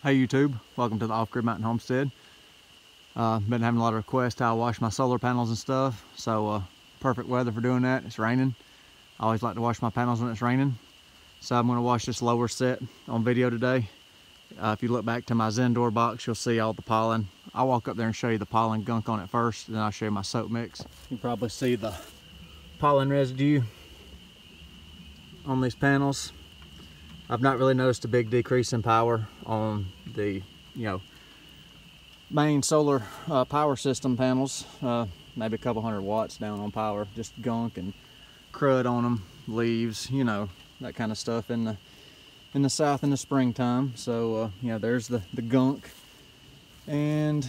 Hey YouTube, welcome to the Off Grid Mountain Homestead. Been having a lot of requests how I wash my solar panels and stuff, so perfect weather for doing that. It's raining. I always like to wash my panels when it's raining. So I'm going to wash this lower set on video today. If you look back to my Zen door box, you'll see all the pollen. I'll walk up there and show you the pollen gunk on it first, then I'll show you my soap mix. You can probably see the pollen residue on these panels. I've not really noticed a big decrease in power on the, main solar power system panels. Maybe a couple hundred watts down on power, just gunk and crud on them, leaves, that kind of stuff in the south in the springtime. So there's the gunk. And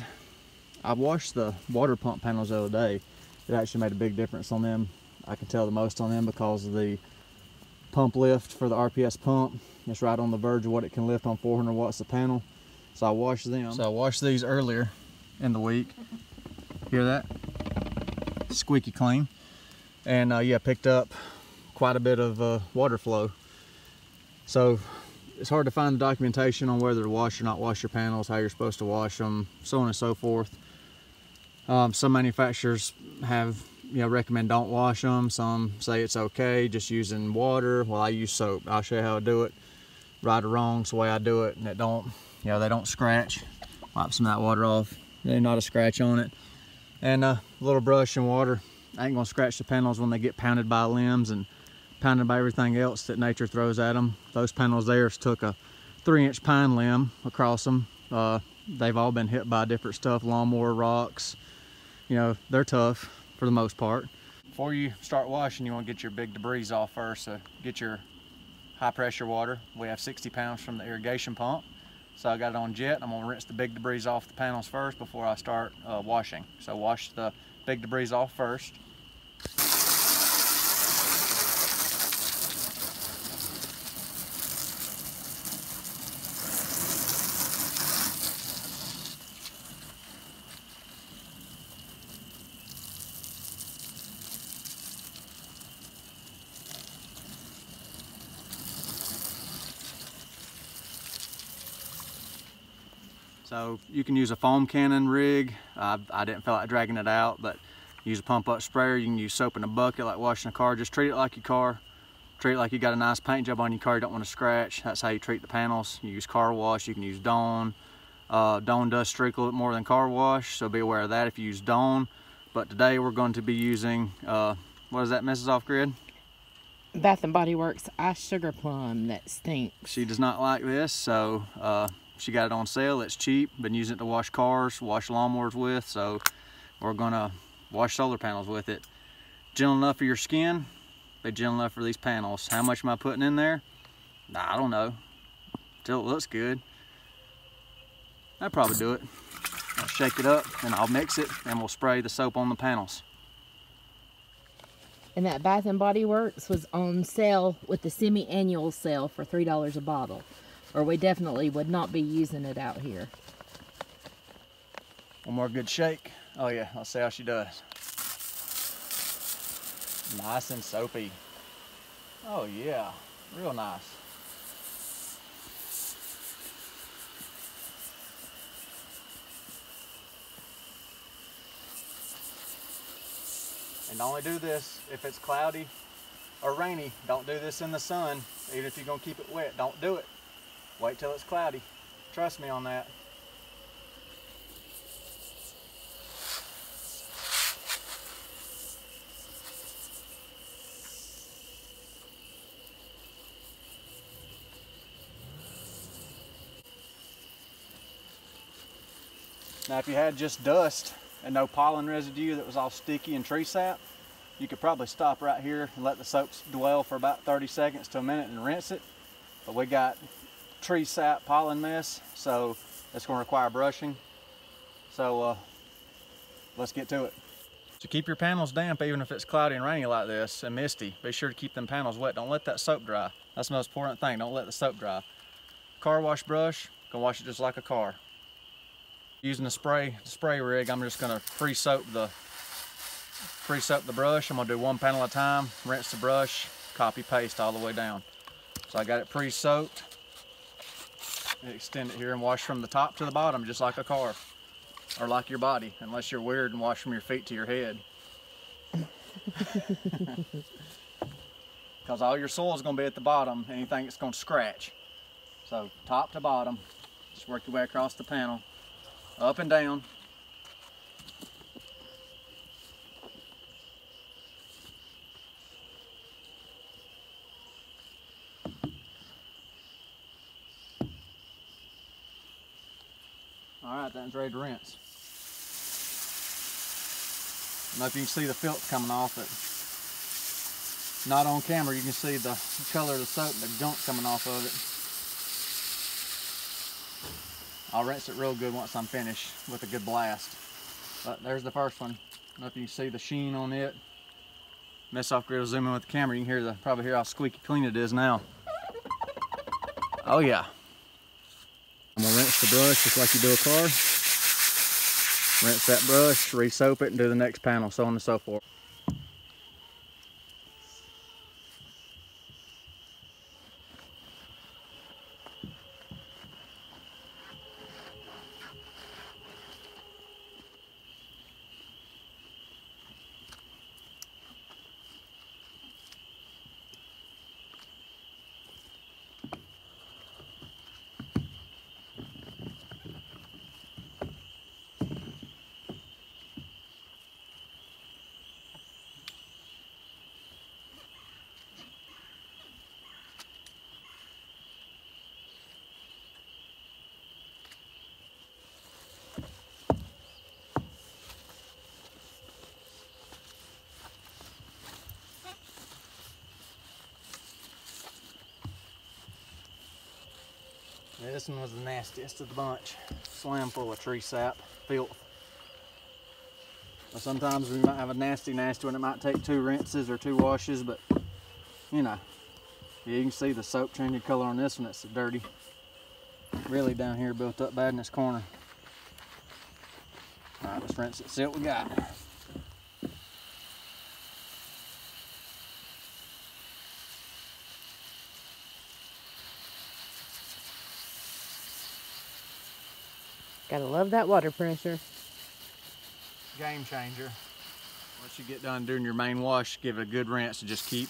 I washed the water pump panels the other day. It actually made a big difference on them. I can tell the most on them because of the pump lift for the RPS pump. It's right on the verge of what it can lift on 400 watts a panel. So I washed them. So I washed these earlier in the week. Hear that? Squeaky clean. And picked up quite a bit of water flow. So it's hard to find the documentation on whether to wash or not wash your panels, how you're supposed to wash them, so on and so forth. Some manufacturers have recommend don't wash them. Some say it's okay just using water. Well, I use soap. I'll show you how to do it. Right or wrong, it's the way I do it, and it don't, they don't scratch. Wipe some of that water off. There's not a scratch on it. And a little brush and water. I ain't gonna scratch the panels when they get pounded by limbs and pounded by everything else that nature throws at them. Those panels there took a 3-inch pine limb across them. They've all been hit by different stuff, lawnmower, rocks. They're tough for the most part. Before you start washing, you want to get your big debris off first. So get your high pressure water. We have 60 pounds from the irrigation pump. So I got it on jet. I'm gonna rinse the big debris off the panels first before I start washing. So wash the big debris off first. So you can use a foam cannon rig. I didn't feel like dragging it out, but use a pump up sprayer. You can use soap in a bucket like washing a car. Just treat it like your car. Treat it like you got a nice paint job on your car you don't want to scratch. That's how you treat the panels. You use car wash, you can use Dawn. Dawn does streak a little bit more than car wash, so be aware of that if you use Dawn. But today we're going to be using, what is that, Mrs. Off Grid? Bath and Body Works Ice Sugar Plum that stinks. She does not like this, so she got it on sale. It's cheap. Been using it to wash cars, wash lawnmowers with, so we're gonna wash solar panels with it. Gentle enough for your skin, but gentle enough for these panels. How much am I putting in there? Nah, I don't know. Till it looks good. I'll probably do it. I'll shake it up and I'll mix it and we'll spray the soap on the panels. And that Bath and Body Works was on sale with the semi-annual sale for $3 a bottle. Or we definitely would not be using it out here. One more good shake. Oh yeah, let's see how she does. Nice and soapy. Oh yeah, real nice. And only do this if it's cloudy or rainy. Don't do this in the sun. Even if you're gonna keep it wet, don't do it. Wait till it's cloudy. Trust me on that. Now if you had just dust and no pollen residue that was all sticky and tree sap, you could probably stop right here and let the soaps dwell for about 30 seconds to a minute and rinse it. But we got tree sap pollen mess, so it's going to require brushing. So let's get to it. So keep your panels damp even if it's cloudy and rainy like this and misty. Be sure to keep them panels wet. Don't let that soap dry. That's the most important thing. Don't let the soap dry. Car wash brush, gonna wash it just like a car. Using the spray rig, I'm just gonna pre-soap the brush. I'm gonna do one panel at a time, rinse the brush, copy paste all the way down. So I got it pre-soaked. extend it here and wash from the top to the bottom, just like a car, or like your body, unless you're weird and wash from your feet to your head. Because all your soil is going to be at the bottom, anything that's going to scratch. So top to bottom, just work your way across the panel, up and down. All right, that's ready to rinse. I don't know if you can see the filth coming off it. Not on camera, you can see the color of the soap and the gunk coming off of it. I'll rinse it real good once I'm finished with a good blast. But there's the first one. I don't know if you can see the sheen on it. Mess off grid will zoom in with the camera. You can hear probably hear how squeaky clean it is now. Oh yeah. I'm gonna rinse the brush just like you do a car. Rinse that brush, re-soap it, and do the next panel, so on and so forth. This one was the nastiest of the bunch. Slam full of tree sap, filth. Well, sometimes we might have a nasty one. It might take 2 rinses or 2 washes, but you know, you can see the soap changing color on this one. It's so dirty. Really down here built up bad in this corner. All right, let's rinse it, see what we got. Gotta love that water pressure. Game changer. Once you get done doing your main wash, give it a good rinse and just keep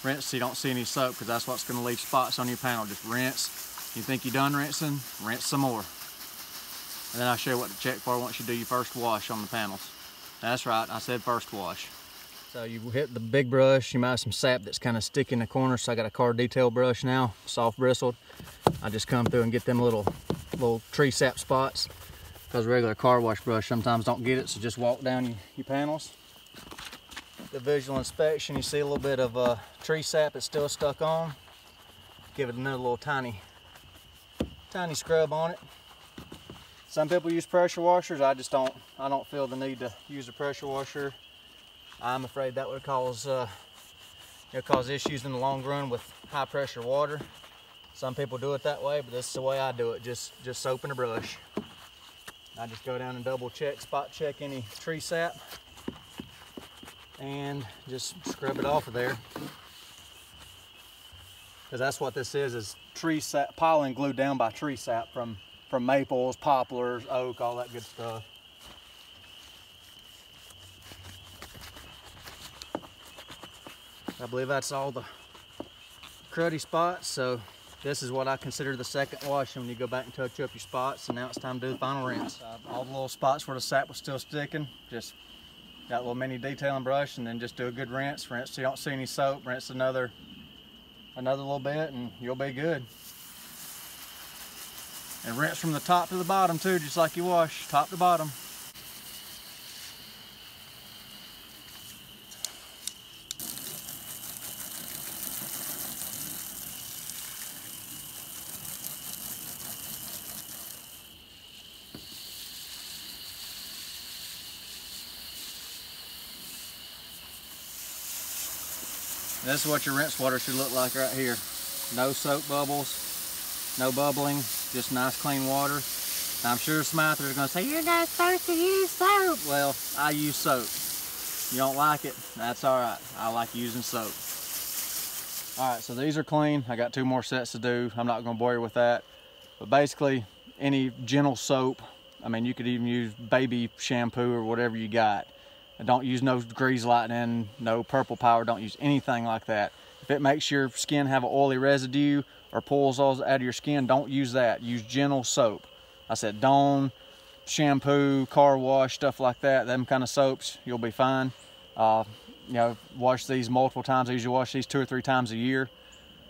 rinse so you don't see any soap, because that's what's going to leave spots on your panel. Just rinse. You think you're done rinsing, rinse some more. And then I'll show you what to check for once you do your first wash on the panels. That's right, I said first wash. So you hit the big brush, you might have some sap that's kind of sticking in the corner, so I got a car detail brush now, soft bristled. I just come through and get them little tree sap spots, because a regular car wash brush sometimes don't get it, so just walk down your panels. The visual inspection, you see a little bit of tree sap that's still stuck on. Give it another little tiny scrub on it. Some people use pressure washers. I don't feel the need to use a pressure washer. I'm afraid that would cause issues in the long run with high pressure water. Some people do it that way, but this is the way I do it, just soap and a brush. I just go down and double check, spot check any tree sap, and just scrub it off of there. Because that's what this is tree sap, pollen glued down by tree sap from maples, poplars, oak, all that good stuff. I believe that's all the cruddy spots, so this is what I consider the second wash when you go back and touch up your spots, and now it's time to do the final rinse. All the little spots where the sap was still sticking, just got a little mini detailing brush, and then just do a good rinse so you don't see any soap. Rinse another little bit and you'll be good. And rinse from the top to the bottom too, just like you wash, top to bottom. This is what your rinse water should look like right here. No soap bubbles, no bubbling, just nice clean water. Now, I'm sure some out there are going to say, you're not supposed to use soap. Well, I use soap. You don't like it, that's all right. I like using soap. All right, so these are clean. I got 2 more sets to do. I'm not going to bore you with that. But basically, any gentle soap, I mean, you could even use baby shampoo or whatever you got. And don't use no grease lightning, no purple power, don't use anything like that. If it makes your skin have an oily residue or pulls those out of your skin, don't use that. Use gentle soap. I said Dawn, shampoo, car wash, stuff like that, them kind of soaps, you'll be fine. You know, wash these multiple times. I usually wash these 2 or 3 times a year.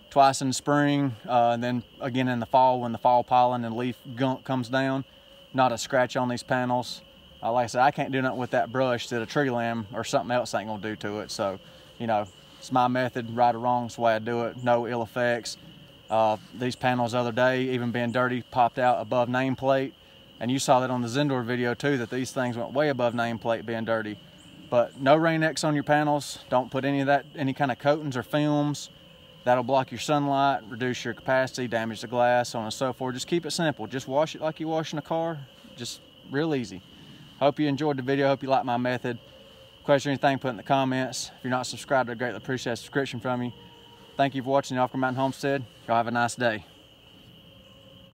Twice in the spring, and then again in the fall when the fall pollen and leaf gunk comes down. Not a scratch on these panels. Like I said, I can't do nothing with that brush that a tree limb or something else ain't gonna do to it. So, you know, it's my method, right or wrong, it's the way I do it. No ill effects. These panels the other day, even being dirty, popped out above nameplate. And you saw that on the Zendor video too, that these things went way above nameplate being dirty. But no Rain-X on your panels. Don't put any of that, any kind of coatings or films. That'll block your sunlight, reduce your capacity, damage the glass, so on and so forth. Just keep it simple. Just wash it like you're washing a car. Just real easy. Hope you enjoyed the video. Hope you like my method. Question or anything, put in the comments. If you're not subscribed, I'd greatly appreciate a subscription from you. Thank you for watching the Off Grid Mountain Homestead. Y'all have a nice day.